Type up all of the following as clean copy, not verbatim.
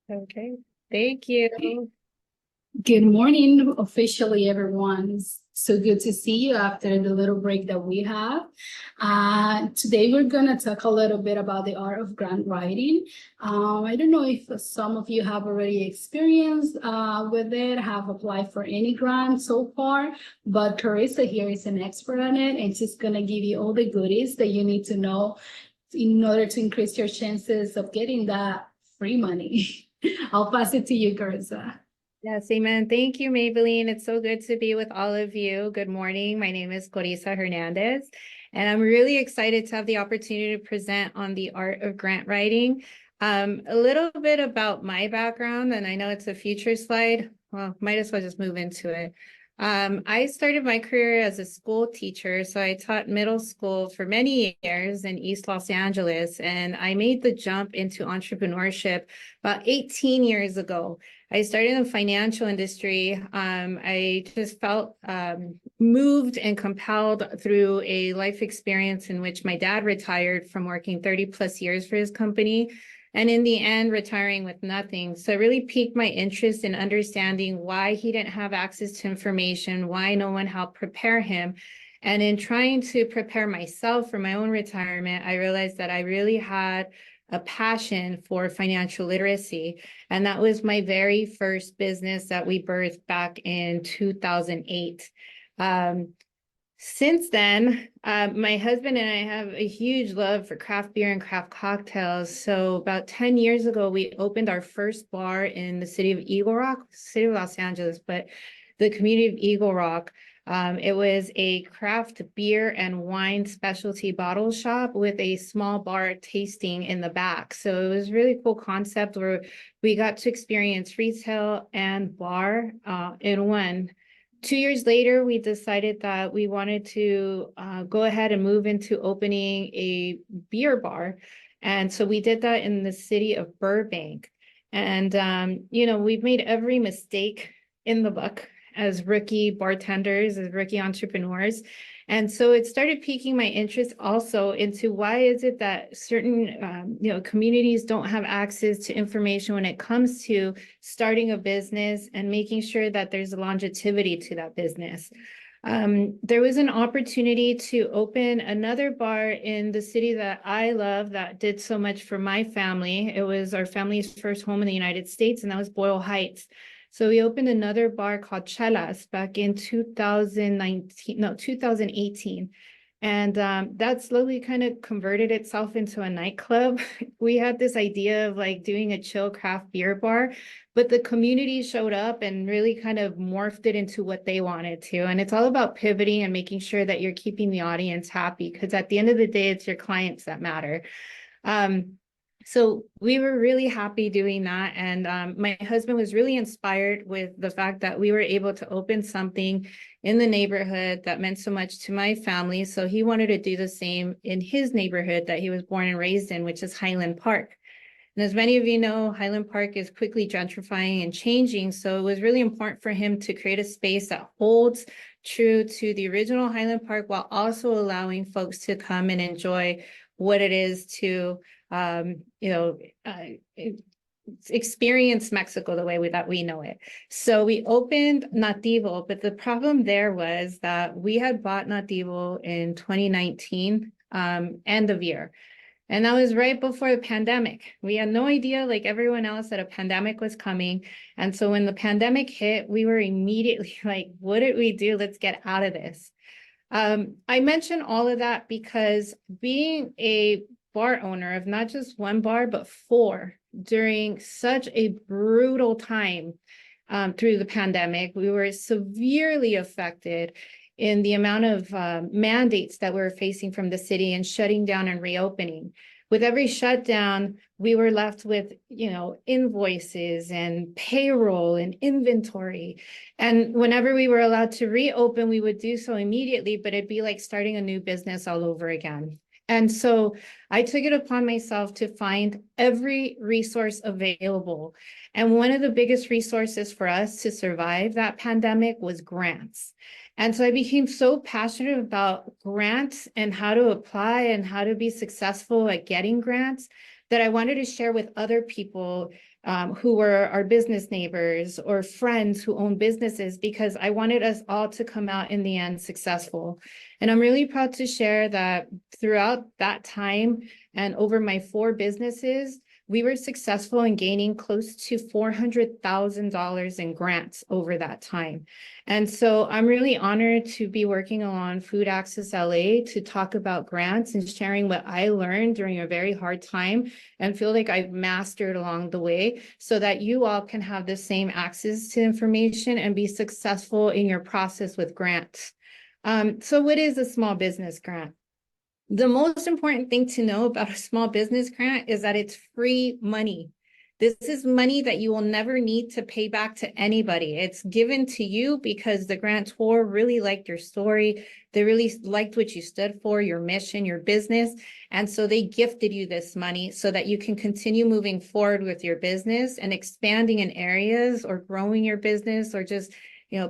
Okay, thank you. Good morning, officially, everyone. It's so good to see you after the little break that we have. Today, we're going to talk a little bit about the art of grant writing. I don't know if some of you have already experienced with it, have applied for any grant so far, but Carissa here is an expert on it, and she's going to give you all the goodies that you need to know in order to increase your chances of getting that free money. I'll pass it to you, Carissa. Yes, amen. Thank you, Maybelline. It's so good to be with all of you. Good morning. My name is Corissa Hernandez, and I'm really excited to have the opportunity to present on the art of grant writing. A little bit about my background, and I know it's a future slide. Well, might as well just move into it. I started my career as a school teacher, so I taught middle school for many years in East Los Angeles, and I made the jump into entrepreneurship about 18 years ago. I started in the financial industry. I just felt moved and compelled through a life experience in which my dad retired from working 30 plus years for his company, and in the end, retiring with nothing. So it really piqued my interest in understanding why he didn't have access to information, why no one helped prepare him. And in trying to prepare myself for my own retirement, I realized that I really had a passion for financial literacy. And that was my very first business that we birthed back in 2008. Since then, my husband and I have a huge love for craft beer and craft cocktails. So about 10 years ago, we opened our first bar in the city of Eagle Rock, city of Los Angeles, but the community of Eagle Rock. It was a craft beer and wine specialty bottle shop with a small bar tasting in the back. So it was a really cool concept where we got to experience retail and bar in one. 2 years later, we decided that we wanted to go ahead and move into opening a beer bar. And so we did that in the city of Burbank. And, we've made every mistake in the book as rookie bartenders, as rookie entrepreneurs. And so it started piquing my interest also into why is it that certain, communities don't have access to information when it comes to starting a business and making sure that there's a longevity to that business. There was an opportunity to open another bar in the city that I love that did so much for my family. It was our family's first home in the United States, and that was Boyle Heights. So we opened another bar called Chelas back in 2018. And that slowly kind of converted itself into a nightclub. We had this idea of like doing a chill craft beer bar, but the community showed up and really kind of morphed it into what they wanted to. And it's all about pivoting and making sure that you're keeping the audience happy, because at the end of the day, it's your clients that matter. So we were really happy doing that. And my husband was really inspired with the fact that we were able to open something in the neighborhood that meant so much to my family. So he wanted to do the same in his neighborhood that he was born and raised in, which is Highland Park. And as many of you know, Highland Park is quickly gentrifying and changing. So it was really important for him to create a space that holds true to the original Highland Park while also allowing folks to come and enjoy what it is to experience Mexico the way that we know it. So we opened Nativo, but the problem there was that we had bought Nativo in 2019, end of year. And that was right before the pandemic. We had no idea, like everyone else, that a pandemic was coming. And so when the pandemic hit, we were immediately like, what did we do? Let's get out of this. I mention all of that because being a bar owner of not just one bar, but four during such a brutal time through the pandemic, we were severely affected in the amount of mandates that we were facing from the city and shutting down and reopening. With every shutdown, we were left with, invoices and payroll and inventory. And whenever we were allowed to reopen, we would do so immediately, but it'd be like starting a new business all over again. And so I took it upon myself to find every resource available. And one of the biggest resources for us to survive that pandemic was grants. And so I became so passionate about grants and how to apply and how to be successful at getting grants that I wanted to share with other people who were our business neighbors or friends who own businesses, because I wanted us all to come out in the end successful. And I'm really proud to share that throughout that time and over my 4 businesses, we were successful in gaining close to $400,000 in grants over that time. And so I'm really honored to be working along Food Access LA to talk about grants and sharing what I learned during a very hard time and feel like I've mastered along the way, so that you all can have the same access to information and be successful in your process with grants. So what is a small business grant? The most important thing to know about a small business grant is that it's free money. This is money that you will never need to pay back to anybody. It's given to you because the grantor really liked your story. They really liked what you stood for, your mission, your business. And so they gifted you this money so that you can continue moving forward with your business and expanding in areas or growing your business or just,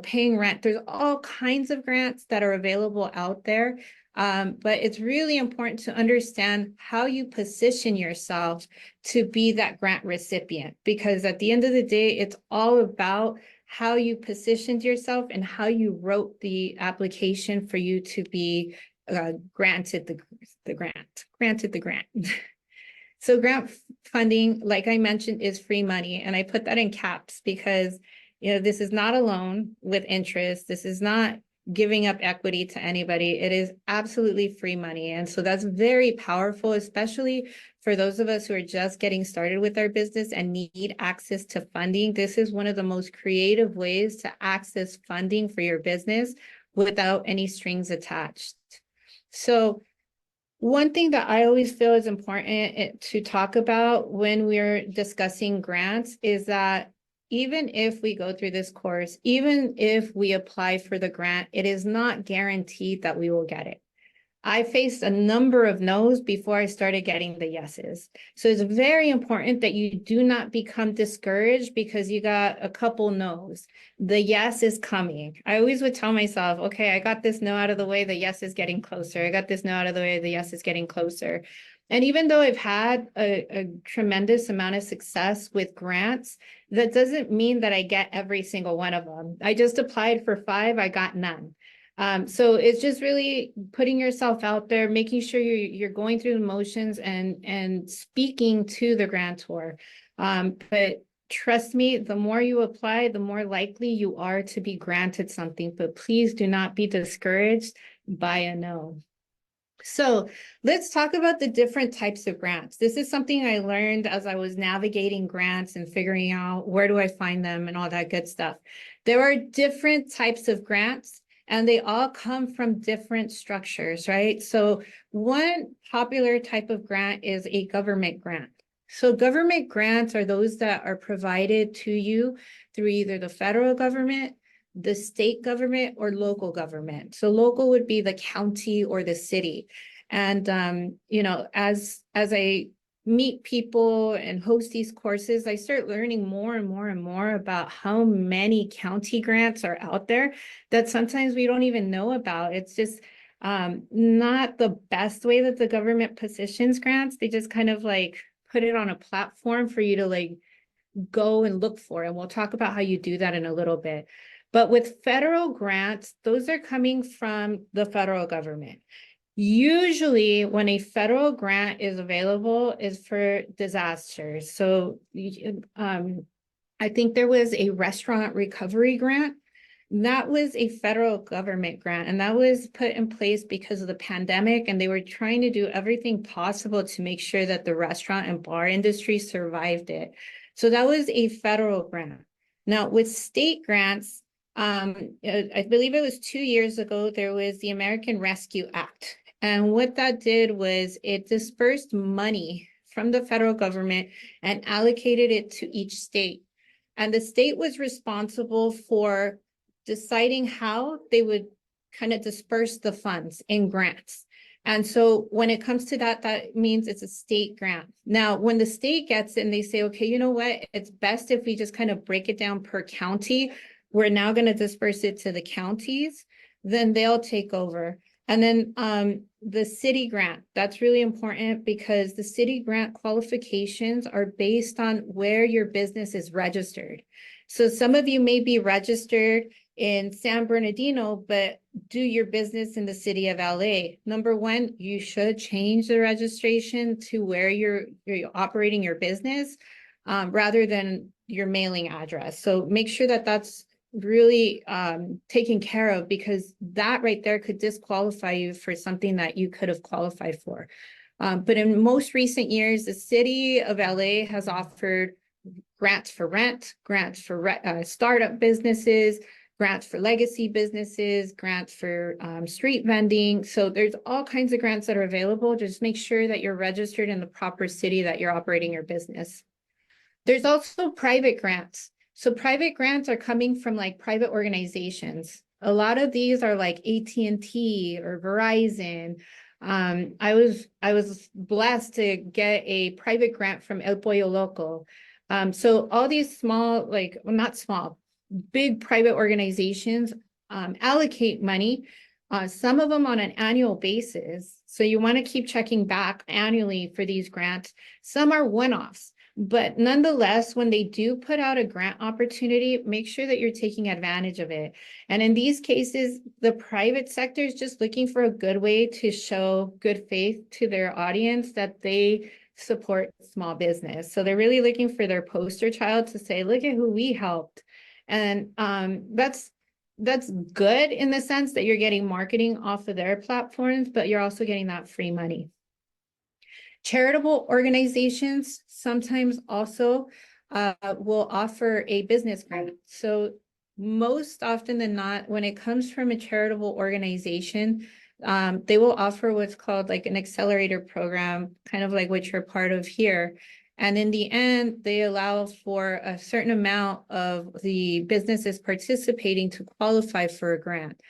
paying rent. There's all kinds of grants that are available out there. But it's really important to understand how you position yourself to be that grant recipient, because at the end of the day, it's all about how you positioned yourself and how you wrote the application for you to be granted the grant. So grant funding, like I mentioned, is free money. And I put that in caps because, this is not a loan with interest. This is not giving up equity to anybody. It is absolutely free money. And so that's very powerful, especially for those of us who are just getting started with our business and need access to funding. This is one of the most creative ways to access funding for your business without any strings attached. So one thing that I always feel is important to talk about when we're discussing grants is that even if we go through this course, even if we apply for the grant, it is not guaranteed that we will get it. I faced a number of no's before I started getting the yeses. So it's very important that you do not become discouraged because you got a couple no's. The yes is coming. I always would tell myself, okay, I got this no out of the way, the yes is getting closer. I got this no out of the way, the yes is getting closer. And even though I've had a tremendous amount of success with grants, that doesn't mean that I get every single one of them. I just applied for 5, I got none. So it's just really putting yourself out there, making sure you're going through the motions and speaking to the grantor. But trust me, the more you apply, the more likely you are to be granted something. But please do not be discouraged by a no. So let's talk about the different types of grants. This is something I learned as I was navigating grants and figuring out where do I find them and all that good stuff. There are different types of grants, and they all come from different structures, right? So one popular type of grant is a government grant. So government grants are those that are provided to you through either the federal government, the state government, or local government. So local would be the county or the city. And, as I meet people and host these courses, I start learning more and more and more about how many county grants are out there that sometimes we don't even know about. It's just not the best way that the government positions grants. They just kind of like put it on a platform for you to like go and look for. And we'll talk about how you do that in a little bit. But with federal grants, those are coming from the federal government. Usually when a federal grant is available is for disasters. So I think there was a restaurant recovery grant. That was a federal government grant, and that was put in place because of the pandemic, and they were trying to do everything possible to make sure that the restaurant and bar industry survived it. So that was a federal grant. Now with state grants, I believe it was 2 years ago, there was the American Rescue Act. And what that did was it dispersed money from the federal government and allocated it to each state. And the state was responsible for deciding how they would kind of disperse the funds in grants. And so when it comes to that, that means it's a state grant. Now, when the state gets it and they say, okay, you know what, it's best if we just kind of break it down per county. We're now going to disperse it to the counties, then they'll take over. And then the city grant, that's really important because the city grant qualifications are based on where your business is registered. So some of you may be registered in San Bernardino, but do your business in the city of LA. Number one, you should change the registration to where you're operating your business rather than your mailing address. So make sure that that's really taken care of, because that right there could disqualify you for something that you could have qualified for. But in most recent years, the city of LA has offered grants for rent, grants for startup businesses, grants for legacy businesses, grants for street vending. So there's all kinds of grants that are available. Just make sure that you're registered in the proper city that you're operating your business. There's also private grants. So private grants are coming from like private organizations. A lot of these are like AT&T or Verizon. I was blessed to get a private grant from El Pollo Loco. So all these small, like, well, not small, big private organizations allocate money, some of them on an annual basis. So you want to keep checking back annually for these grants. Some are one-offs. But nonetheless, when they do put out a grant opportunity, make sure that you're taking advantage of it. And in these cases, the private sector is just looking for a good way to show good faith to their audience that they support small business. So they're really looking for their poster child to say, look at who we helped. And that's good in the sense that you're getting marketing off of their platforms, but you're also getting that free money. Charitable organizations sometimes also will offer a business grant. So most often than not, when it comes from a charitable organization, they will offer what's called like an accelerator program, kind of like what you're part of here. And in the end, they allow for a certain amount of the businesses participating to qualify for a grant.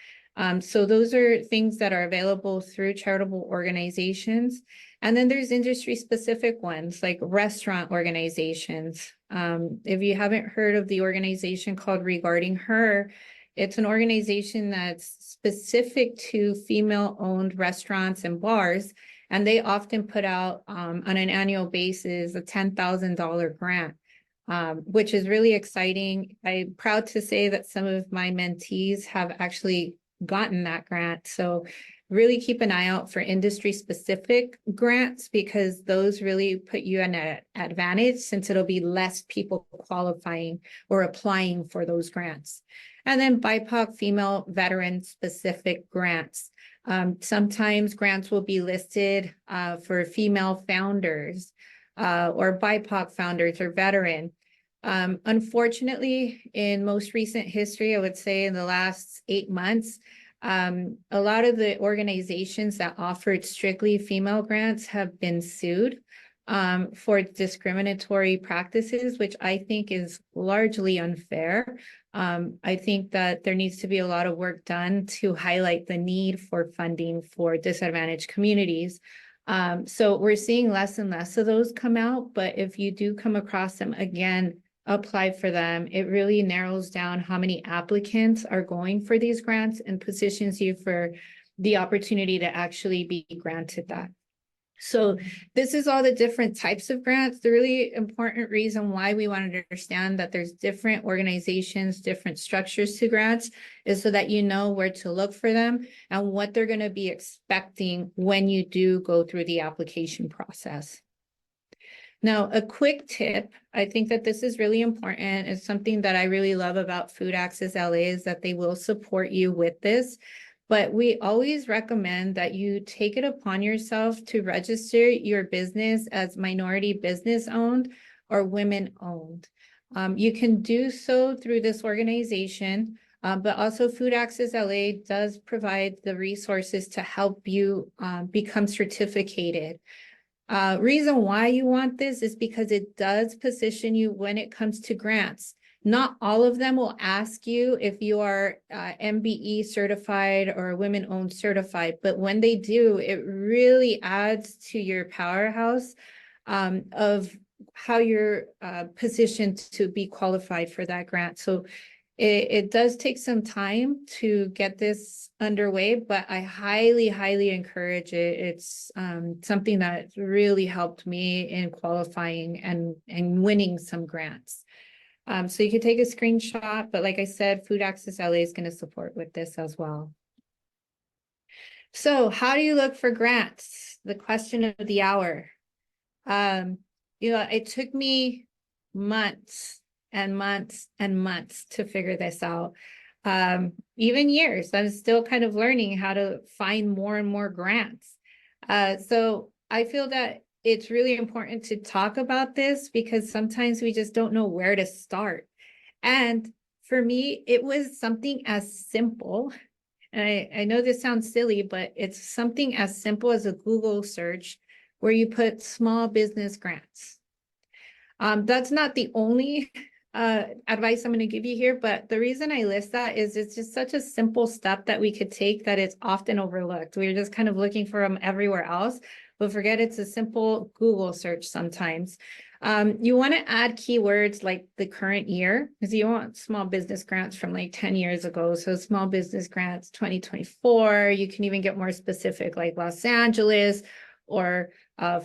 So those are things that are available through charitable organizations. And then there's industry-specific ones like restaurant organizations. If you haven't heard of the organization called Regarding Her, it's an organization that's specific to female-owned restaurants and bars, and they often put out on an annual basis a $10,000 grant, which is really exciting. I'm proud to say that some of my mentees have actually gotten that grant. So really keep an eye out for industry specific grants, because those really put you in an advantage, since it'll be less people qualifying or applying for those grants. And then BIPOC female veteran specific grants. Sometimes grants will be listed for female founders or BIPOC founders or veteran. Unfortunately, in most recent history, I would say in the last 8 months, a lot of the organizations that offered strictly female grants have been sued for discriminatory practices, which I think is largely unfair. I think that there needs to be a lot of work done to highlight the need for funding for disadvantaged communities. So we're seeing less and less of those come out, but if you do come across them, again, apply for them. It really narrows down how many applicants are going for these grants and positions you for the opportunity to actually be granted that. So this is all the different types of grants. The really important reason why we want to understand that there's different organizations, different structures to grants, is so that you know where to look for them and what they're going to be expecting when you do go through the application process. Now, a quick tip, I think that this is really important. It's something that I really love about Food Access LA is that they will support you with this. But we always recommend that you take it upon yourself to register your business as minority business owned or women owned. You can do so through this organization, but also Food Access LA does provide the resources to help you become certificated. Reason why you want this is because it does position you when it comes to grants. Not all of them will ask you if you are MBE certified or women-owned certified, but when they do, it really adds to your powerhouse of how you're positioned to be qualified for that grant. So It does take some time to get this underway, but I highly, highly encourage it. It's something that really helped me in qualifying and winning some grants. So you can take a screenshot, but like I said, Food Access LA is going to support with this as well. So how do you look for grants? The question of the hour. It took me months and months and months to figure this out. Even years. I'm still kind of learning how to find more and more grants. So I feel that it's really important to talk about this because sometimes we just don't know where to start. And for me, it was something as simple, and I know this sounds silly, but it's something as simple as a Google search where you put small business grants. That's not the only advice I'm going to give you here, but the reason I list that is it's just such a simple step that we could take that it's often overlooked. We're just kind of looking for them everywhere else, but forget it's a simple Google search sometimes. You want to add keywords like the current year, because you want small business grants from like 10 years ago. So small business grants 2024, you can even get more specific like Los Angeles or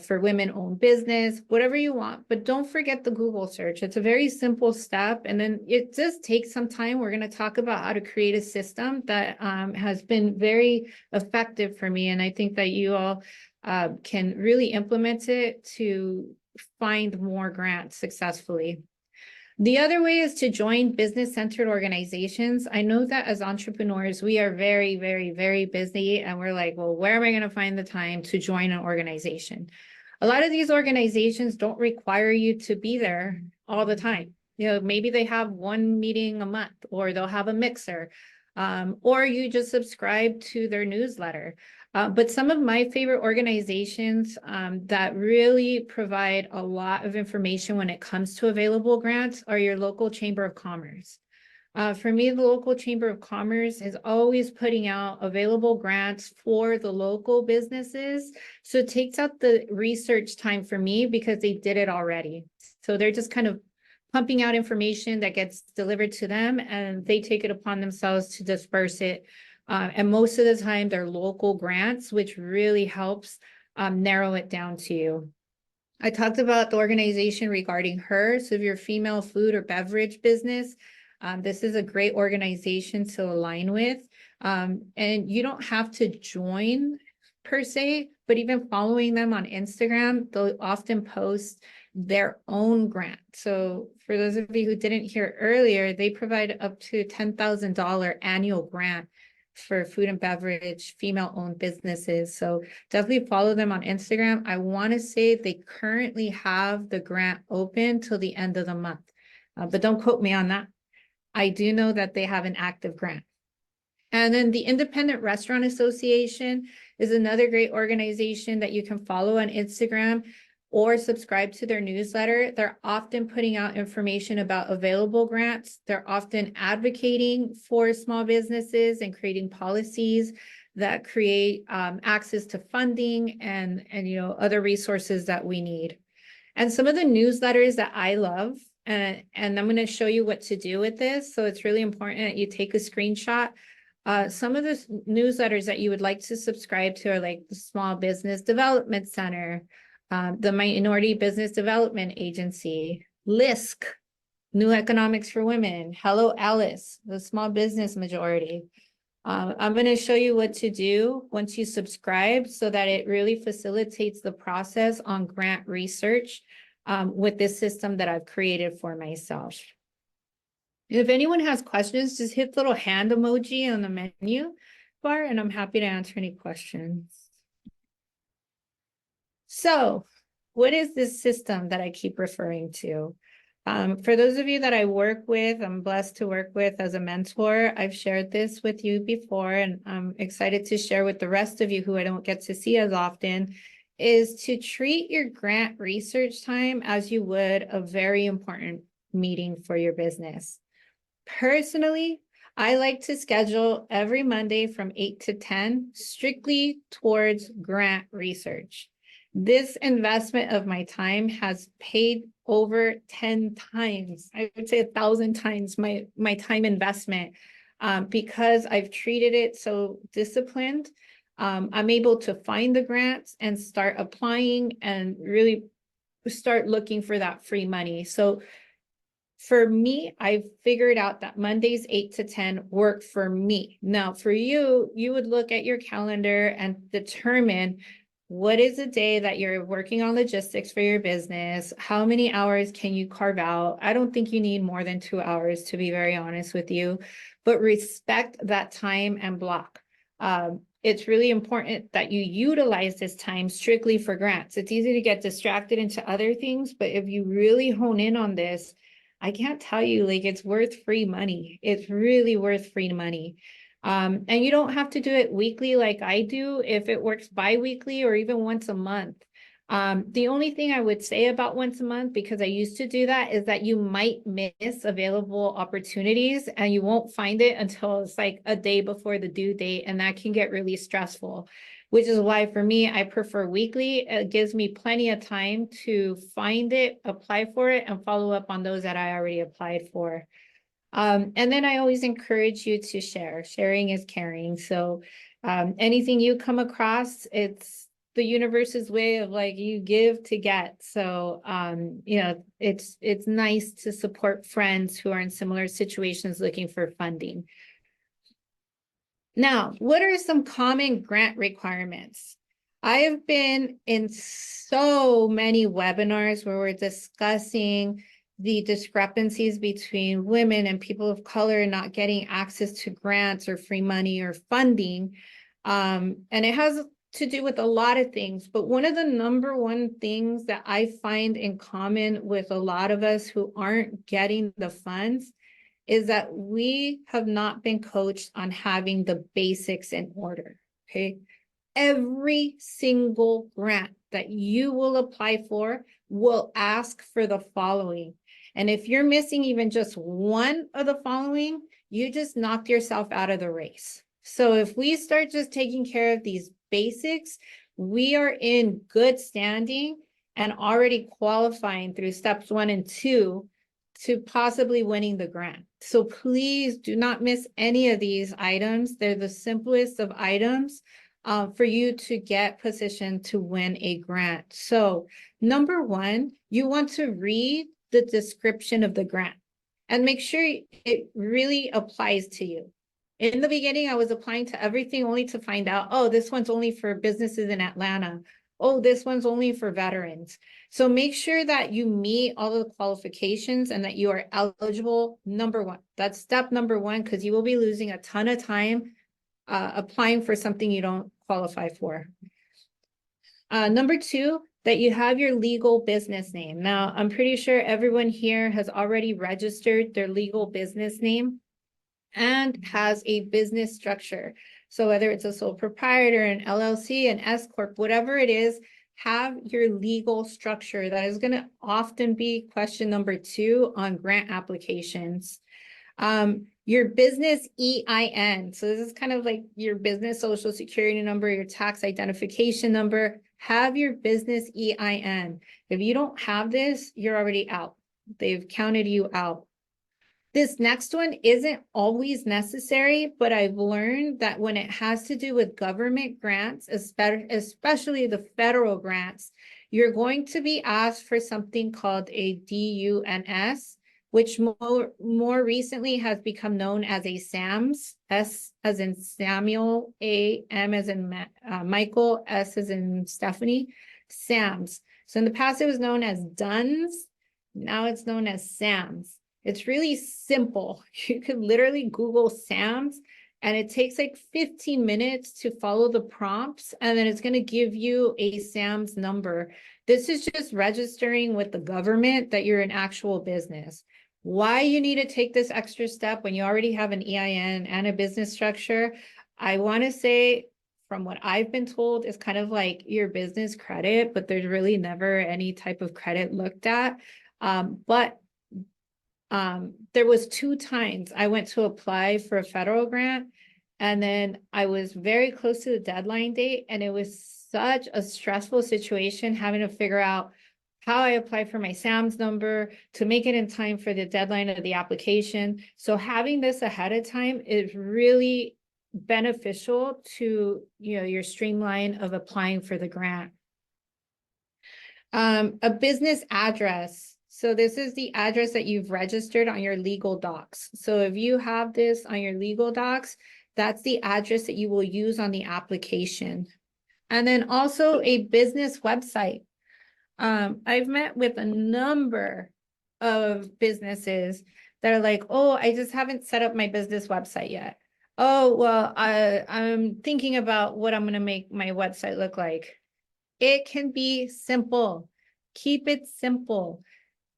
for women-owned business, whatever you want. But don't forget the Google search. It's a very simple step. And then it does take some time. We're going to talk about how to create a system that has been very effective for me. And I think that you all can really implement it to find more grants successfully. The other way is to join business-centered organizations. I know that as entrepreneurs, we are very, very, very busy, and we're like, well, where am I going to find the time to join an organization? A lot of these organizations don't require you to be there all the time. Maybe they have one meeting a month, or they'll have a mixer, or you just subscribe to their newsletter. But some of my favorite organizations that really provide a lot of information when it comes to available grants are your local Chamber of Commerce. For me, the local Chamber of Commerce is always putting out available grants for the local businesses. So it takes out the research time for me because they did it already. So they're just kind of pumping out information that gets delivered to them, and they take it upon themselves to disperse it. And most of the time they're local grants, which really helps narrow it down to you. I talked about the organization regarding her. So if you're a female food or beverage business, this is a great organization to align with. And you don't have to join per se, but even following them on Instagram, they'll often post their own grant. So for those of you who didn't hear earlier, they provide up to $10,000 annual grant for food and beverage female-owned businesses. So definitely follow them on Instagram. I want to say they currently have the grant open till the end of the month, but don't quote me on that. I do know that they have an active grant. And then the Independent Restaurant Association is another great organization that you can follow on Instagram or subscribe to their newsletter. They're often putting out information about available grants. They're often advocating for small businesses and creating policies that create access to funding and other resources that we need. And some of the newsletters that I love, and I'm going to show you what to do with this. So it's really important that you take a screenshot. Some of the newsletters that you would like to subscribe to are like the Small Business Development Center, the Minority Business Development Agency, LISC, New Economics for Women, Hello Alice, the Small Business Majority. I'm going to show you what to do once you subscribe so that it really facilitates the process on grant research with this system that I've created for myself. If anyone has questions, just hit the little hand emoji on the menu bar, and I'm happy to answer any questions. So what is this system that I keep referring to? For those of you that I work with, I'm blessed to work with as a mentor. I've shared this with you before, and I'm excited to share with the rest of you who I don't get to see as often, is to treat your grant research time as you would a very important meeting for your business. Personally, I like to schedule every Monday from 8 to 10 strictly towards grant research. This investment of my time has paid over 10 times, I would say 1,000 times my time investment, because I've treated it so disciplined. I'm able to find the grants and start applying and really start looking for that free money. So for me, I've figured out that Mondays 8 to 10 work for me. Now, for you, you would look at your calendar and determine what is a day that you're working on logistics for your business? How many hours can you carve out? I don't think you need more than 2 hours, to be very honest with you, but respect that time and block. It's really important that you utilize this time strictly for grants. It's easy to get distracted into other things, but if you really hone in on this, I can't tell you, like, it's worth free money. It's really worth free money. And you don't have to do it weekly like I do if it works bi-weekly or even once a month. The only thing I would say about once a month, because I used to do that, is that you might miss available opportunities and you won't find it until it's like a day before the due date, and that can get really stressful, which is why for me, I prefer weekly. It gives me plenty of time to find it, apply for it, and follow up on those that I already applied for. And then I always encourage you to share. Sharing is caring. So anything you come across, it's the universe's way of like, you give to get. So it's nice to support friends who are in similar situations looking for funding. Now, what are some common grant requirements? I have been in so many webinars where we're discussing the discrepancies between women and people of color not getting access to grants or free money or funding. And it has to do with a lot of things, but one of the number one things that I find in common with a lot of us who aren't getting the funds is that we have not been coached on having the basics in order, okay? Every single grant that you will apply for will ask for the following. And if you're missing even just one of the following, you just knocked yourself out of the race. So if we start just taking care of these basics, we are in good standing and already qualifying through steps 1 and 2 to possibly winning the grant. So please do not miss any of these items. They're the simplest of items for you to get positioned to win a grant. So number 1, you want to read the description of the grant and make sure it really applies to you. In the beginning, I was applying to everything only to find out, oh, this one's only for businesses in Atlanta. Oh, this one's only for veterans. So make sure that you meet all the qualifications and that you are eligible, number 1. That's step number 1, because you will be losing a ton of time applying for something you don't qualify for. Number 2, that you have your legal business name. Now, I'm pretty sure everyone here has already registered their legal business name and has a business structure. So whether it's a sole proprietor, an LLC, an S Corp, whatever it is, have your legal structure. That is going to often be question number 2 on grant applications. Your business EIN. So this is kind of like your business social security number, your tax identification number. Have your business EIN. If you don't have this, you're already out. They've counted you out. This next one isn't always necessary, but I've learned that when it has to do with government grants, especially the federal grants, you're going to be asked for something called a DUNS, which more recently has become known as a SAMS, S as in Samuel, A, M as in Michael, S as in Stephanie, SAMS. So in the past, it was known as DUNS. Now it's known as SAMS. It's really simple. You could literally Google SAMS and it takes like 15 minutes to follow the prompts, and then it's going to give you a SAMS number. This is just registering with the government that you're an actual business. Why you need to take this extra step when you already have an EIN and a business structure, I want to say, from what I've been told, is kind of like your business credit, but there's really never any type of credit looked at. There was 2 times I went to apply for a federal grant, And then I was very close to the deadline date, and it was such a stressful situation having to figure out how I apply for my SAMS number to make it in time for the deadline of the application. So having this ahead of time is really beneficial to, your streamline of applying for the grant. A business address. So this is the address that you've registered on your legal docs. So if you have this on your legal docs, that's the address that you will use on the application. And then also a business website. I've met with a number of businesses that are like, oh, I just haven't set up my business website yet. Oh, well, I'm thinking about what I'm going to make my website look like. It can be simple. Keep it simple.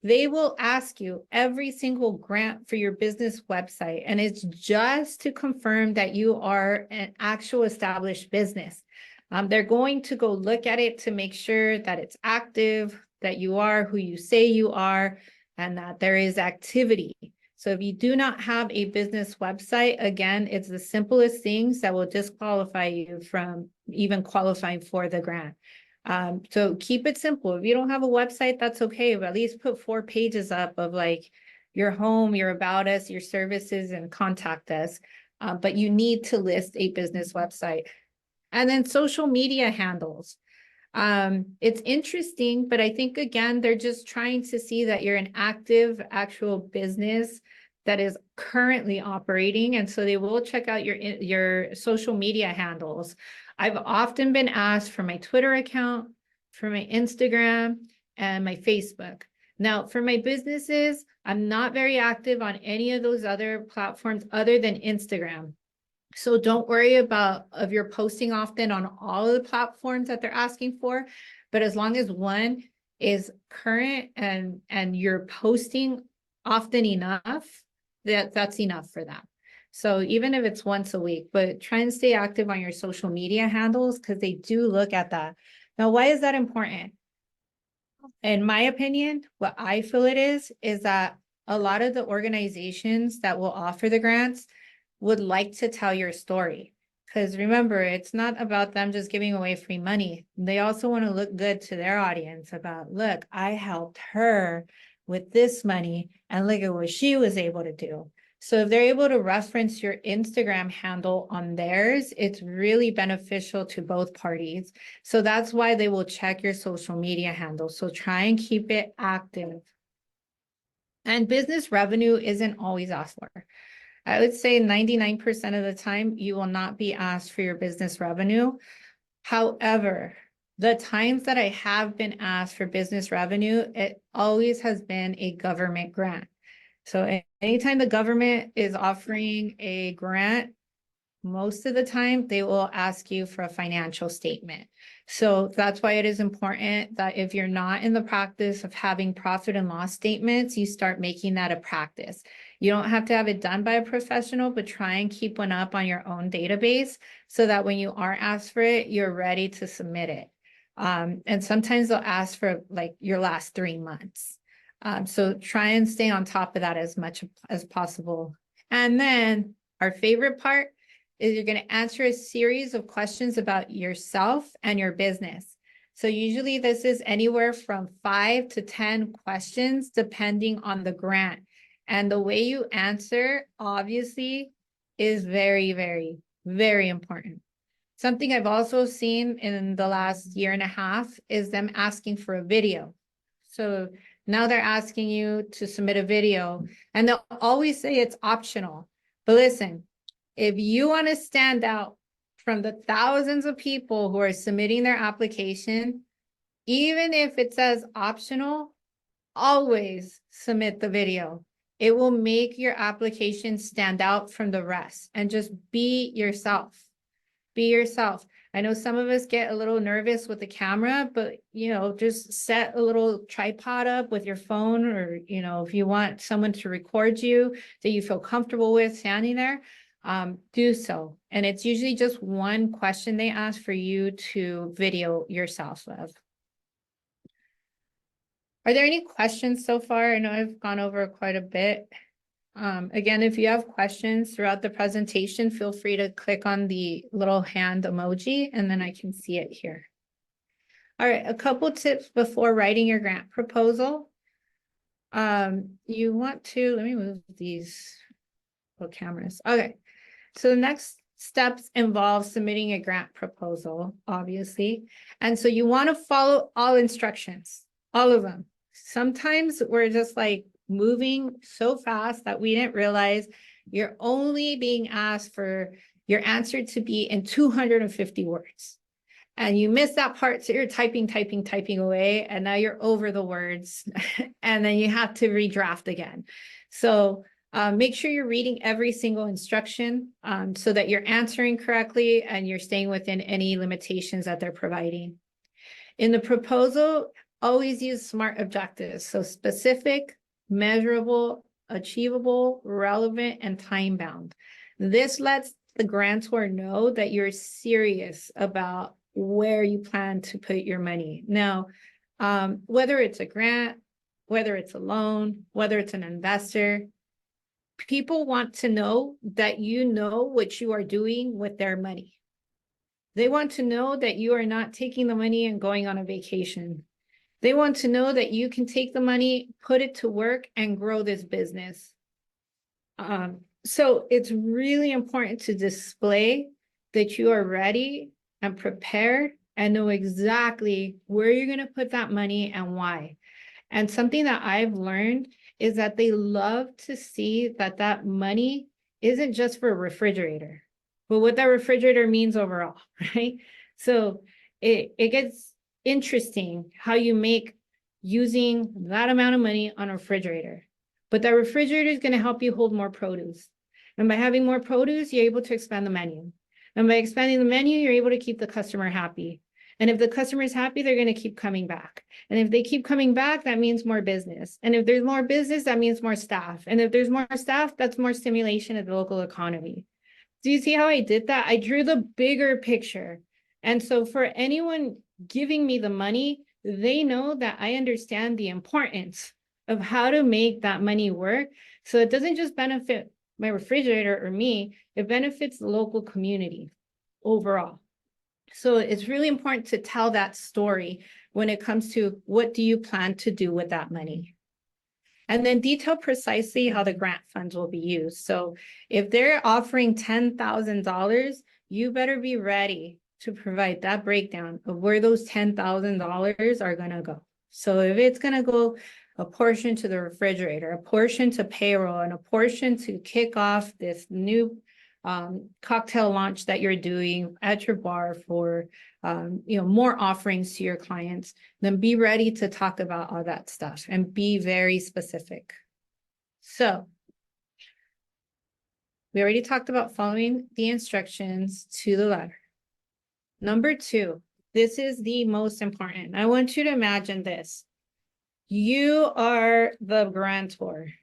They will ask you every single grant for your business website, and it's just to confirm that you are an actual established business. They're going to go look at it to make sure that it's active, that you are who you say you are, and that there is activity. So if you do not have a business website, again, it's the simplest things that will disqualify you from even qualifying for the grant. So keep it simple. If you don't have a website, that's okay, but at least put 4 pages up of like your home, your about us, your services, and contact us. But you need to list a business website. And then social media handles. It's interesting, but I think again, they're just trying to see that you're an active, actual business that is currently operating. And so they will check out your social media handles. I've often been asked for my Twitter account, for my Instagram, and my Facebook. Now, for my businesses, I'm not very active on any of those other platforms other than Instagram. So don't worry about if you're posting often on all of the platforms that they're asking for, but as long as one is current and you're posting often enough, that's enough for them. So even if it's once a week, but try and stay active on your social media handles because they do look at that. Now, why is that important? In my opinion, what I feel it is that a lot of the organizations that will offer the grants would like to tell your story. Because remember, it's not about them just giving away free money. They also want to look good to their audience about, look, I helped her with this money and look at what she was able to do. So if they're able to reference your Instagram handle on theirs, it's really beneficial to both parties. So that's why they will check your social media handle. So try and keep it active. And business revenue isn't always asked for. I would say 99% of the time, you will not be asked for your business revenue. However, the times that I have been asked for business revenue, it always has been a government grant. So anytime the government is offering a grant, most of the time they will ask you for a financial statement. So that's why it is important that if you're not in the practice of having profit and loss statements, you start making that a practice. You don't have to have it done by a professional, but try and keep one up on your own database so that when you are asked for it, you're ready to submit it. And sometimes they'll ask for like your last 3 months. So try and stay on top of that as much as possible. And then our favorite part is you're going to answer a series of questions about yourself and your business. So usually this is anywhere from 5 to 10 questions, depending on the grant. And the way you answer, obviously, is very, very, very important. Something I've also seen in the last year and a half is them asking for a video. So now they're asking you to submit a video, and they'll always say it's optional. But listen, if you want to stand out from the thousands of people who are submitting their application, even if it says optional, always submit the video. It will make your application stand out from the rest, and just be yourself. Be yourself. I know some of us get a little nervous with the camera, but just set a little tripod up with your phone, or if you want someone to record you that you feel comfortable with standing there, do so. And it's usually just one question they ask for you to video yourself of. Are there any questions so far? I know I've gone over quite a bit. Again, if you have questions throughout the presentation, feel free to click on the little hand emoji and then I can see it here. All right, a couple tips before writing your grant proposal. You want to, let me move these little cameras. Okay, so the next steps involve submitting a grant proposal, obviously. And so you want to follow all instructions, all of them. Sometimes we're just like moving so fast that we didn't realize you're only being asked for your answer to be in 250 words. And you miss that part, so you're typing away, and now you're over the words, and then you have to redraft again. So make sure you're reading every single instruction so that you're answering correctly and you're staying within any limitations that they're providing. In the proposal, always use SMART objectives. So specific, measurable, achievable, relevant, and time-bound. This lets the grantor know that you're serious about where you plan to put your money. Now, whether it's a grant, whether it's a loan, whether it's an investor, people want to know that you know what you are doing with their money. They want to know that you are not taking the money and going on a vacation. They want to know that you can take the money, put it to work, and grow this business. So it's really important to display that you are ready and prepared and know exactly where you're going to put that money and why. And something that I've learned is that they love to see that that money isn't just for a refrigerator, but what that refrigerator means overall, right? So it gets interesting how you make using that amount of money on a refrigerator. But that refrigerator is going to help you hold more produce. And by having more produce, you're able to expand the menu. And by expanding the menu, you're able to keep the customer happy. And if the customer is happy, they're going to keep coming back. And if they keep coming back, that means more business. And if there's more business, that means more staff. And if there's more staff, that's more stimulation of the local economy. Do you see how I did that? I drew the bigger picture. And so for anyone giving me the money, they know that I understand the importance of how to make that money work. So it doesn't just benefit my refrigerator or me, it benefits the local community overall. So it's really important to tell that story when it comes to what do you plan to do with that money. And then detail precisely how the grant funds will be used. So if they're offering $10,000, you better be ready to provide that breakdown of where those $10,000 are going to go. So if it's going to go a portion to the refrigerator, a portion to payroll, and a portion to kick off this new cocktail launch that you're doing at your bar for more offerings to your clients, then be ready to talk about all that stuff and be very specific. So we already talked about following the instructions to the letter. Number 2, this is the most important. I want you to imagine this. You are the grantor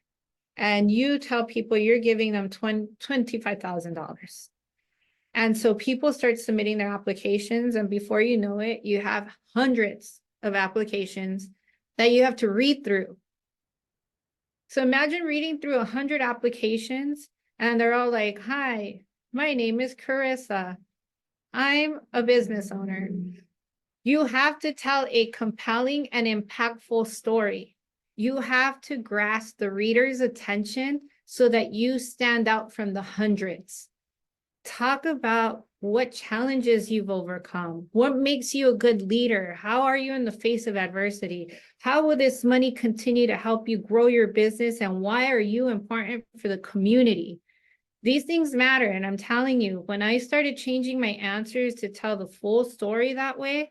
and you tell people you're giving them $25,000. And so people start submitting their applications, and before you know it, you have hundreds of applications that you have to read through. So imagine reading through 100 applications and they're all like, "Hi, my name is Corissa. I'm a business owner." You have to tell a compelling and impactful story. You have to grasp the reader's attention so that you stand out from the hundreds. Talk about what challenges you've overcome. What makes you a good leader? How are you in the face of adversity? How will this money continue to help you grow your business? And why are you important for the community? These things matter. And I'm telling you, when I started changing my answers to tell the full story that way,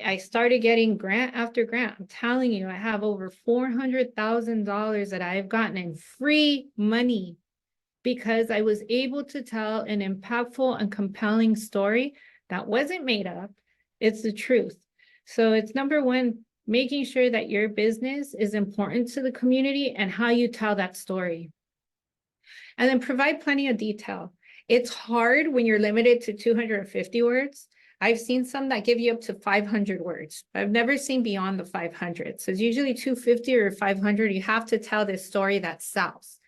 I started getting grant after grant. I'm telling you, I have over $400,000 that I've gotten in free money because I was able to tell an impactful and compelling story that wasn't made up. It's the truth. So it's number 1, making sure that your business is important to the community and how you tell that story. And then provide plenty of detail. It's hard when you're limited to 250 words. I've seen some that give you up to 500 words. I've never seen beyond the 500. So it's usually 250 or 500. You have to tell this story that sells.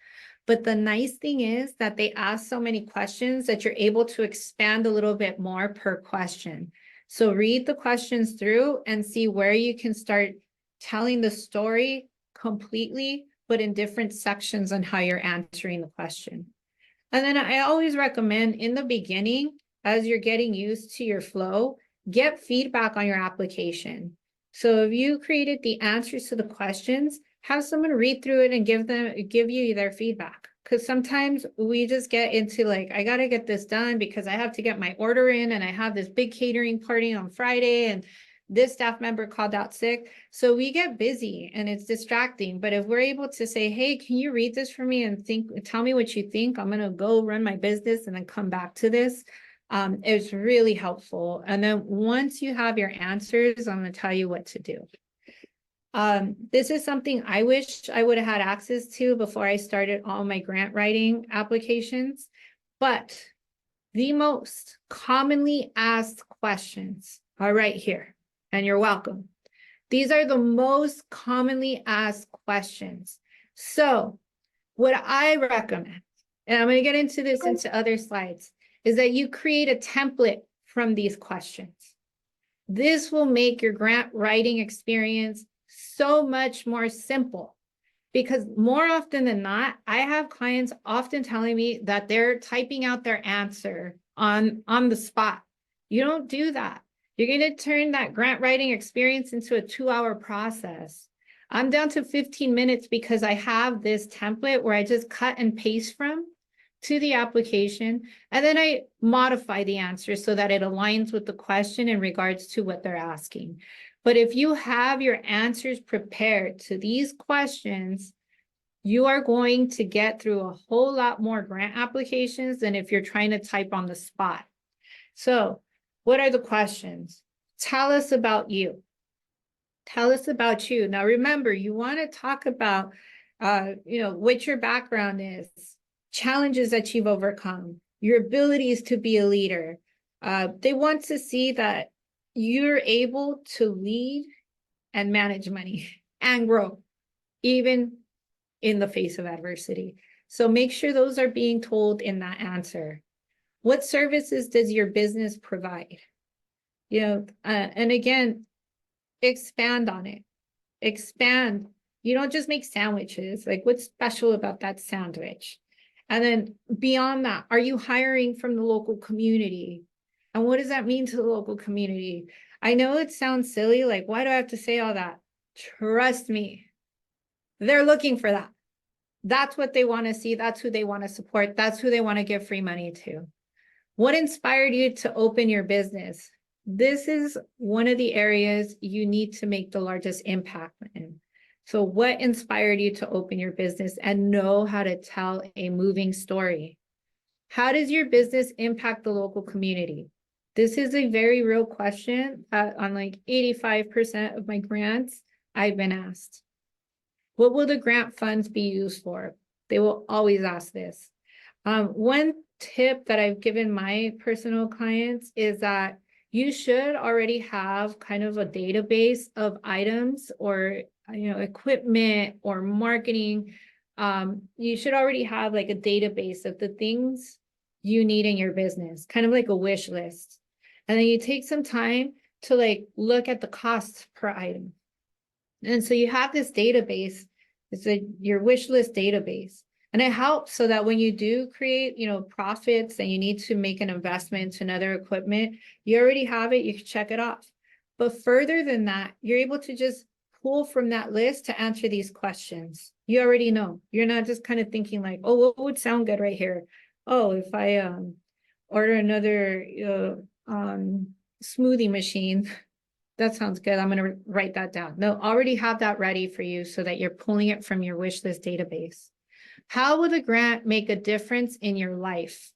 But the nice thing is that they ask so many questions that you're able to expand a little bit more per question. So read the questions through and see where you can start telling the story completely, but in different sections on how you're answering the question. And then I always recommend in the beginning, as you're getting used to your flow, get feedback on your application. So if you created the answers to the questions, have someone read through it and give you their feedback. Because sometimes we just get into like, I got to get this done because I have to get my order in and I have this big catering party on Friday and this staff member called out sick. So we get busy and it's distracting. But if we're able to say, hey, can you read this for me and tell me what you think? I'm going to go run my business and then come back to this. It's really helpful. And then once you have your answers, I'm going to tell you what to do. This is something I wish I would have had access to before I started all my grant writing applications. But the most commonly asked questions are right here. And you're welcome. These are the most commonly asked questions. So what I recommend, and I'm going to get into this into other slides, is that you create a template from these questions. This will make your grant writing experience so much more simple. Because more often than not, I have clients often telling me that they're typing out their answer on the spot. You don't do that. You're going to turn that grant writing experience into a 2-hour process. I'm down to 15 minutes because I have this template where I just cut and paste from to the application, and then I modify the answer so that it aligns with the question in regards to what they're asking. But if you have your answers prepared to these questions, you are going to get through a whole lot more grant applications than if you're trying to type on the spot. So what are the questions? Tell us about you. Tell us about you. Now, remember, you want to talk about, what your background is, challenges that you've overcome, your abilities to be a leader. They want to see that you're able to lead and manage money and grow, even in the face of adversity. So make sure those are being told in that answer. What services does your business provide? And again, expand on it. Expand. You don't just make sandwiches. Like, what's special about that sandwich? And then beyond that, are you hiring from the local community? And what does that mean to the local community? I know it sounds silly, like, why do I have to say all that? Trust me, they're looking for that. That's what they want to see. That's who they want to support. That's who they want to give free money to. What inspired you to open your business? This is one of the areas you need to make the largest impact in. So what inspired you to open your business and know how to tell a moving story? How does your business impact the local community? This is a very real question. On like 85% of my grants, I've been asked. What will the grant funds be used for? They will always ask this. One tip that I've given my personal clients is that you should already have kind of a database of items or equipment or marketing. You should already have like a database of the things you need in your business, kind of like a wish list. And then you take some time to like look at the costs per item. And so you have this database, it's your wish list database. And it helps so that when you do create, profits and you need to make an investment in another equipment, you already have it, you can check it off. But further than that, you're able to just pull from that list to answer these questions. You already know. You're not just kind of thinking like, oh, what would sound good right here? Oh, if I order another smoothie machine, that sounds good. I'm going to write that down. No, already have that ready for you so that you're pulling it from your wish list database. How will the grant make a difference in your life?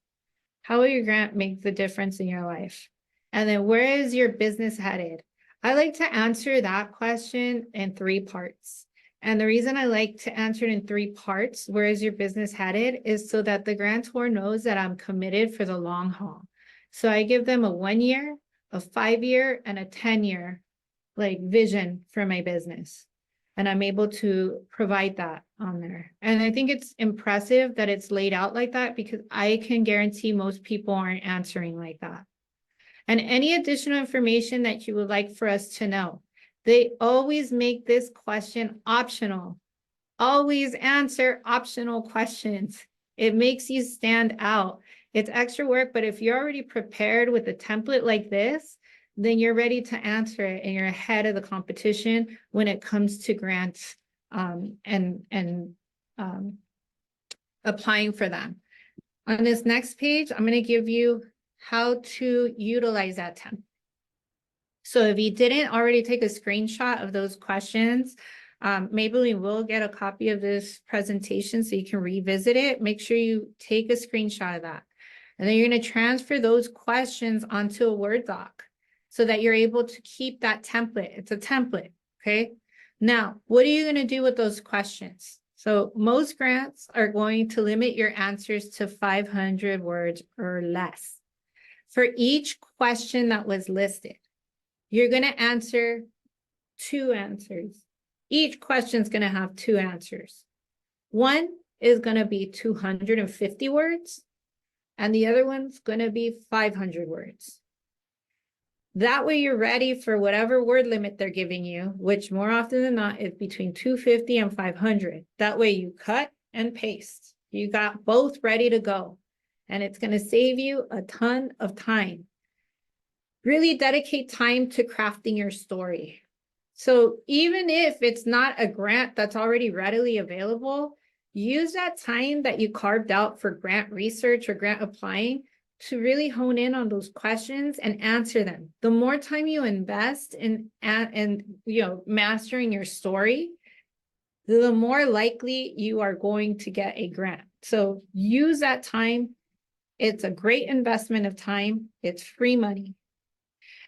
How will your grant make the difference in your life? And then where is your business headed? I like to answer that question in 3 parts. And the reason I like to answer it in 3 parts, where is your business headed, is so that the grantor knows that I'm committed for the long haul. So I give them a 1-year, a 5-year, and a 10-year like vision for my business. And I'm able to provide that on there. And I think it's impressive that it's laid out like that, because I can guarantee most people aren't answering like that. And any additional information that you would like for us to know, they always make this question optional. Always answer optional questions. It makes you stand out. It's extra work, but if you're already prepared with a template like this, then you're ready to answer it and you're ahead of the competition when it comes to grants and applying for them. On this next page, I'm going to give you how to utilize that template. So if you didn't already take a screenshot of those questions, maybe we will get a copy of this presentation so you can revisit it. Make sure you take a screenshot of that. And then you're going to transfer those questions onto a Word doc so that you're able to keep that template. It's a template, okay? Now, what are you going to do with those questions? So most grants are going to limit your answers to 500 words or less. For each question that was listed, you're going to answer 2 answers. Each question is going to have 2 answers. One is going to be 250 words, and the other one's going to be 500 words. That way you're ready for whatever word limit they're giving you, which more often than not is between 250 and 500. That way you cut and paste. You got both ready to go, and it's going to save you a ton of time. Really dedicate time to crafting your story. So even if it's not a grant that's already readily available, use that time that you carved out for grant research or grant applying to really hone in on those questions and answer them. The more time you invest in mastering your story, the more likely you are going to get a grant. So use that time. It's a great investment of time. It's free money.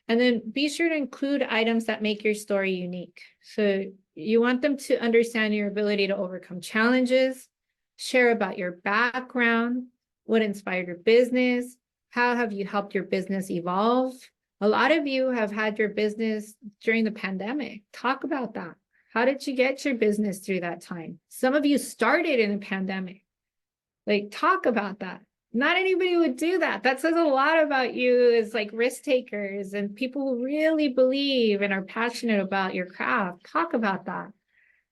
And then be sure to include items that make your story unique. So you want them to understand your ability to overcome challenges, share about your background, what inspired your business, how have you helped your business evolve? A lot of you have had your business during the pandemic. Talk about that. How did you get your business through that time? Some of you started in a pandemic. Like, talk about that. Not anybody would do that. That says a lot about you as like risk takers and people who really believe and are passionate about your craft. Talk about that.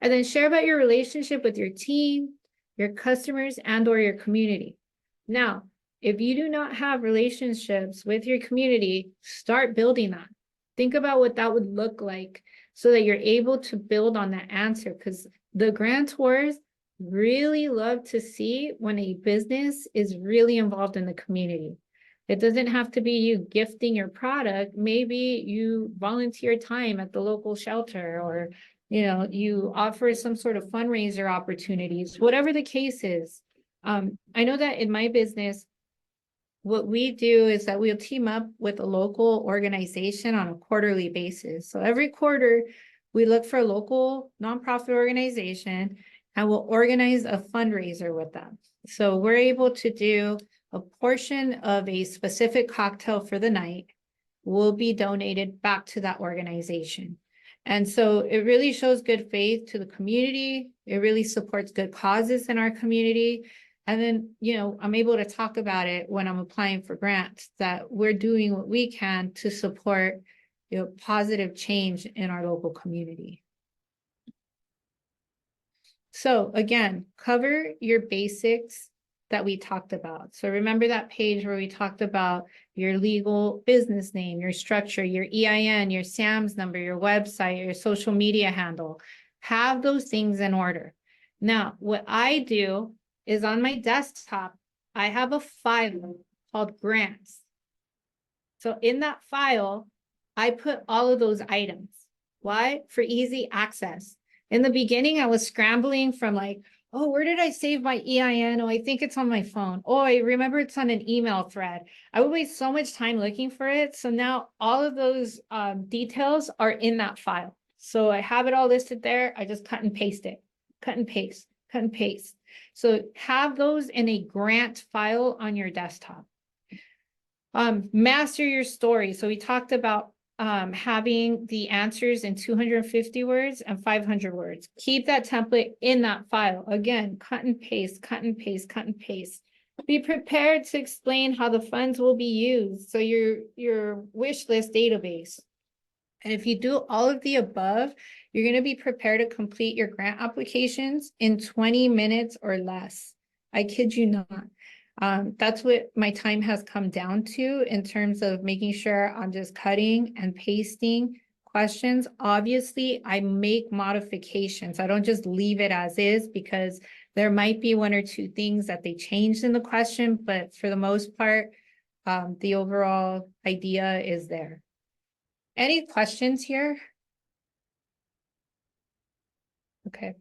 And then share about your relationship with your team, your customers, and or your community. Now, if you do not have relationships with your community, start building that. Think about what that would look like so that you're able to build on that answer, because the grantors really love to see when a business is really involved in the community. It doesn't have to be you gifting your product. Maybe you volunteer time at the local shelter, or you offer some sort of fundraiser opportunities, whatever the case is. I know that in my business, what we do is that we'll team up with a local organization on a quarterly basis. So every quarter, we look for a local nonprofit organization and we'll organize a fundraiser with them. So we're able to do a portion of a specific cocktail for the night will be donated back to that organization. And so it really shows good faith to the community. It really supports good causes in our community. And then, I'm able to talk about it when I'm applying for grants, that we're doing what we can to support, positive change in our local community. So again, cover your basics that we talked about. So remember that page where we talked about your legal business name, your structure, your EIN, your SAMS number, your website, your social media handle. Have those things in order. Now, what I do is on my desktop, I have a file called grants. So in that file, I put all of those items. Why? For easy access. In the beginning, I was scrambling from like, oh, where did I save my EIN? Oh, I think it's on my phone. Oh, I remember it's on an email thread. I would waste so much time looking for it. So now all of those details are in that file. So I have it all listed there. I just cut and paste it, cut and paste, cut and paste. So have those in a grant file on your desktop. Master your story. So we talked about having the answers in 250 words and 500 words. Keep that template in that file. Again, cut and paste, cut and paste, cut and paste. Be prepared to explain how the funds will be used. So your wish list database. And if you do all of the above, you're going to be prepared to complete your grant applications in 20 minutes or less. I kid you not. That's what my time has come down to in terms of making sure I'm just cutting and pasting questions. Obviously, I make modifications. I don't just leave it as is because there might be one or two things that they changed in the question, but for the most part, the overall idea is there. Any questions here? Okay,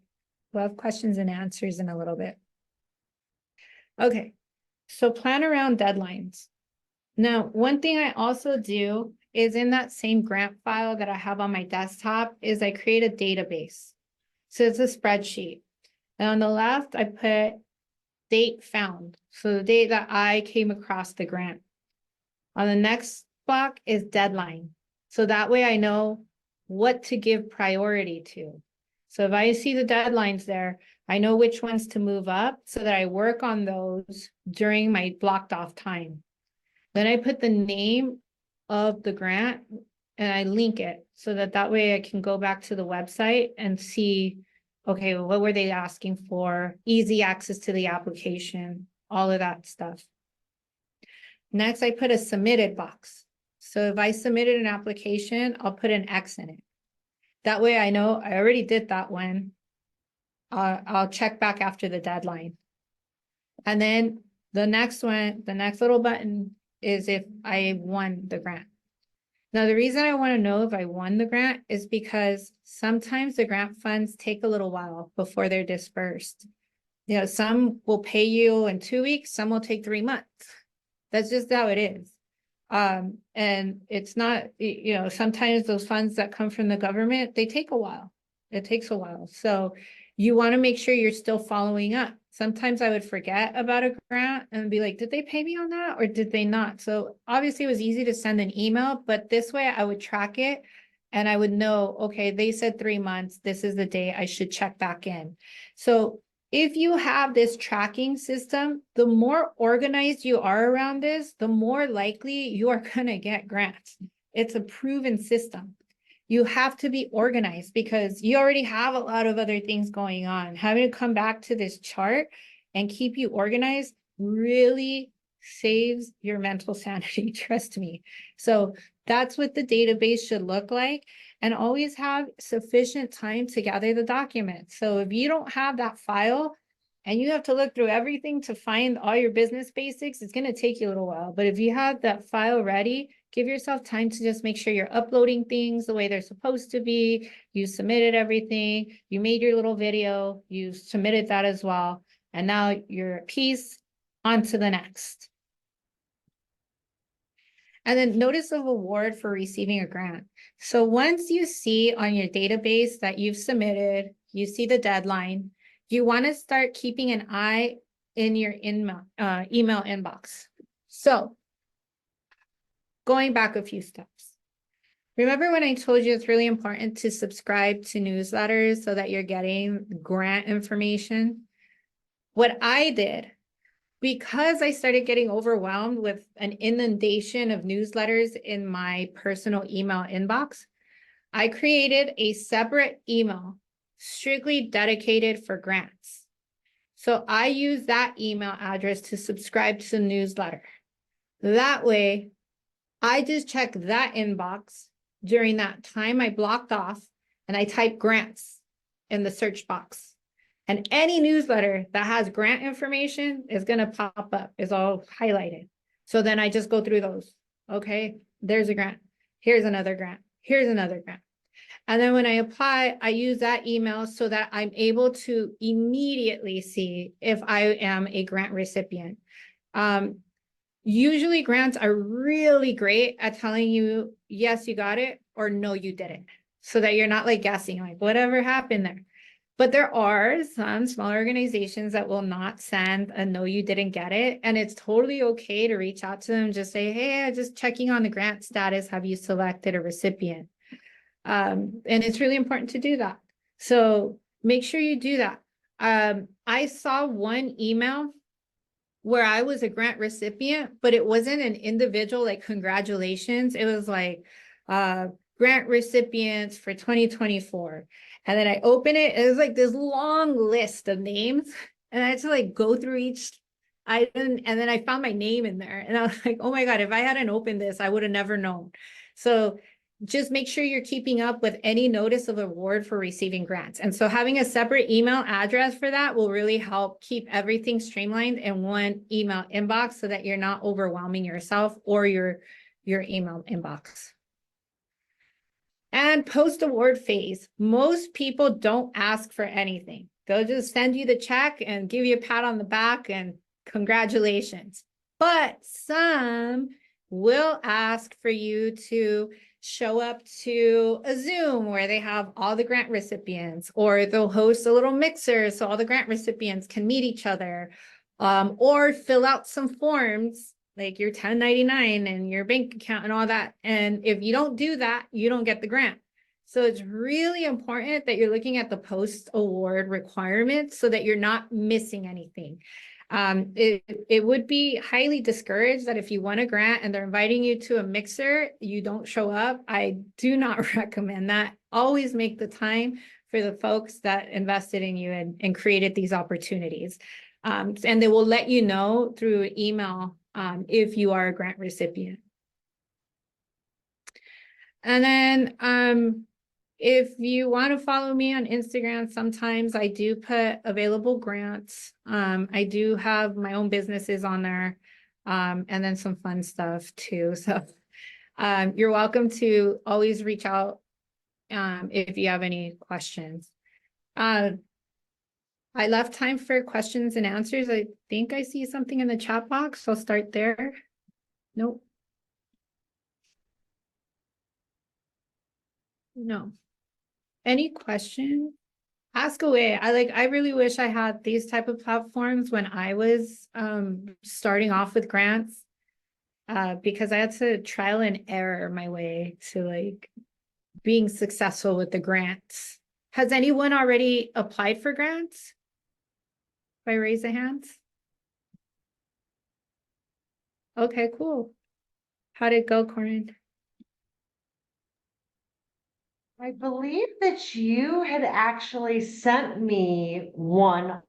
we'll have questions and answers in a little bit. Okay, so plan around deadlines. Now, one thing I also do is in that same grant file that I have on my desktop is I create a database. So it's a spreadsheet. And on the left, I put date found. So the date that I came across the grant. On the next block is deadline. So that way I know what to give priority to. So if I see the deadlines there, I know which ones to move up so that I work on those during my blocked off time. Then I put the name of the grant and I link it so that way I can go back to the website and see, okay, what were they asking for? Easy access to the application, all of that stuff. Next, I put a submitted box. So if I submitted an application, I'll put an X in it. That way I know I already did that one. I'll check back after the deadline. And then the next one, the next little button is if I won the grant. Now, the reason I want to know if I won the grant is because sometimes the grant funds take a little while before they're dispersed. You know, some will pay you in 2 weeks, some will take 3 months. That's just how it is. And it's not, you know, sometimes those funds that come from the government, they take a while. It takes a while. So you want to make sure you're still following up. Sometimes I would forget about a grant and be like, did they pay me on that or did they not? So obviously it was easy to send an email, but this way I would track it and I would know, okay, they said 3 months. This is the day I should check back in. So if you have this tracking system, the more organized you are around this, the more likely you are going to get grants. It's a proven system. You have to be organized because you already have a lot of other things going on. Having to come back to this chart and keep you organized really saves your mental sanity, trust me. So that's what the database should look like. And always have sufficient time to gather the documents. So if you don't have that file and you have to look through everything to find all your business basics, it's going to take you a little while. But if you have that file ready, give yourself time to just make sure you're uploading things the way they're supposed to be. You submitted everything. You made your little video. You submitted that as well. And now you're at peace. On to the next. And then notice of award for receiving a grant. So once you see on your database that you've submitted, you see the deadline, you want to start keeping an eye in your email inbox. So going back a few steps. Remember when I told you it's really important to subscribe to newsletters so that you're getting grant information? What I did, because I started getting overwhelmed with an inundation of newsletters in my personal email inbox, I created a separate email strictly dedicated for grants. So I use that email address to subscribe to the newsletter. That way, I just check that inbox during that time I blocked off and I type grants in the search box. And any newsletter that has grant information is going to pop up, is all highlighted. So then I just go through those. Okay, there's a grant. Here's another grant. Here's another grant. And then when I apply, I use that email so that I'm able to immediately see if I am a grant recipient. Usually grants are really great at telling you, yes, you got it, or no, you didn't. So that you're not like guessing, like whatever happened there. But there are some small organizations that will not send a no, you didn't get it. And it's totally okay to reach out to them, just say, hey, I'm just checking on the grant status. Have you selected a recipient? And it's really important to do that. So make sure you do that. I saw one email where I was a grant recipient, but it wasn't an individual, like congratulations. It was like grant recipients for 2024. And then I open it, it was like this long list of names. And I had to like go through each item. And then I found my name in there. And I was like, oh my God, if I hadn't opened this, I would have never known. So just make sure you're keeping up with any notice of award for receiving grants. And so having a separate email address for that will really help keep everything streamlined in one email inbox so that you're not overwhelming yourself or your email inbox. And post-award phase, most people don't ask for anything. They'll just send you the check and give you a pat on the back and congratulations. But some will ask for you to show up to a Zoom where they have all the grant recipients, or they'll host a little mixer so all the grant recipients can meet each other, or fill out some forms like your 1099 and your bank account and all that. And if you don't do that, you don't get the grant. So it's really important that you're looking at the post-award requirements so that you're not missing anything. It would be highly discouraged that if you want a grant and they're inviting you to a mixer, you don't show up. I do not recommend that. Always make the time for the folks that invested in you and created these opportunities. And they will let you know through email if you are a grant recipient. And then if you want to follow me on Instagram, sometimes I do put available grants. I do have my own businesses on there, and then some fun stuff too. So you're welcome to always reach out if you have any questions. I left time for questions and answers. I think I see something in the chat box. I'll start there. Nope. No. Any questions? Ask away. I really wish I had these type of platforms when I was starting off with grants, because I had to trial and error my way to like being successful with the grants. Has anyone already applied for grants? By raise of hands? Okay, cool. How'd it go, Corinne? I believe that you had actually sent me one